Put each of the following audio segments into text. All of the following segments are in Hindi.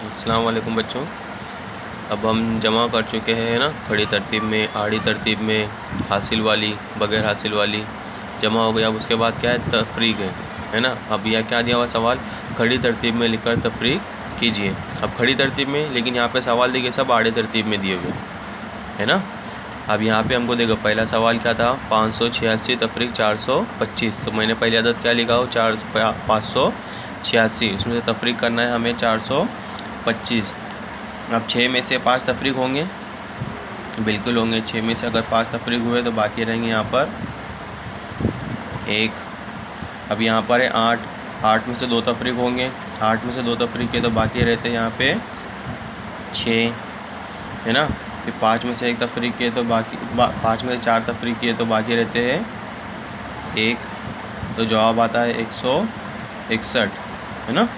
अस्सलाम वालेकुम बच्चों। अब हम जमा कर चुके हैं ना, खड़ी तरतीब में, आड़ी तरतीब में, हासिल वाली, बग़ैर हासिल वाली जमा हो गई। अब उसके बाद क्या है, तफरीक है ना। अब यह क्या दिया हुआ सवाल, खड़ी तरतीब में लिखकर तफरीक कीजिए। अब खड़ी तरतीब में, लेकिन यहाँ पे सवाल देखिए सब आड़े तरतीब में दिए हुए है ना। अब यहाँ पे हमको देखो पहला सवाल क्या था, 586 तफरीक 425। तो मैंने पहली आदत क्या लिखा हो, 586, उसमें से तफरीक करना है हमें 425। अब 6 में से 5 तफरीक होंगे, बिल्कुल होंगे। 6 में से अगर 5 तफरीक हुए तो बाकी रहेंगे यहाँ पर 1। अब यहाँ पर है 8 में से 2 तफरीक होंगे, 8 में से 2 तफरीक किए तो बाकी रहते हैं यहाँ पे 6 है ना। फिर 5 में से 1 तफरीक किए तो बाकी 5 में से 4 तफरीक किए तो बाकी रहते हैं 1। तो जवाब आता है 161 है ना।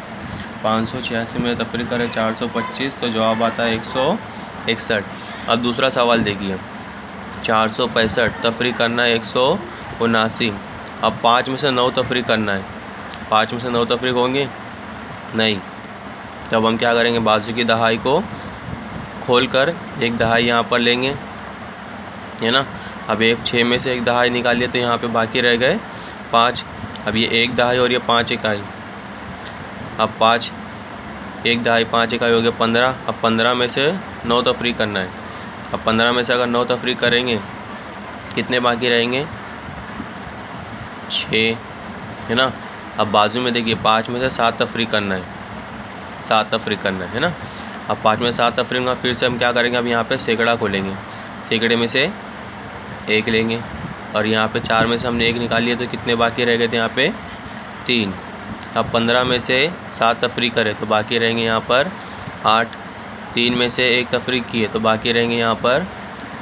586 में तफरीक करें 425 तो जवाब आता है 161। अब दूसरा सवाल देखिए, 465 तफरीक करना है 179। अब 5 में से 9 तफरीक करना है, 5 में से 9 तफरीक होंगे नहीं। तब हम क्या करेंगे, बाजू की दहाई को खोल कर एक दहाई यहाँ पर लेंगे है ना। अब 6 में से एक दहाई निकालिए तो यहाँ पे बाकी रह गए 5। अब ये 1 दहाई और ये 5 इकाई। अब 5 1 दहाई 5 इकाई हो गया 15। अब 15 में से 9 तफरीक करना है। अब 15 में से अगर 9 तफरीक करेंगे कितने बाकी रहेंगे, 6 है ना। अब बाजू में देखिए 5 में से 7 तफरीक करना है, 7 तफरीक करना है ना। अब 5 में 7 तफरीक का फिर से हम क्या करेंगे, अब यहाँ पे सैकड़ा खोलेंगे, सैकड़े में से 1 लेंगे और यहाँ पे 4 में से हमने 1 निकाल लिया तो कितने बाकी रह गए थे यहाँ पे 3। अब 15 में से 7 तफरीक करें तो बाकी रहेंगे यहाँ पर 8। 3 में से 1 तफरीक किए तो बाकी रहेंगे यहाँ पर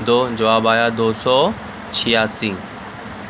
2। जवाब आया 286।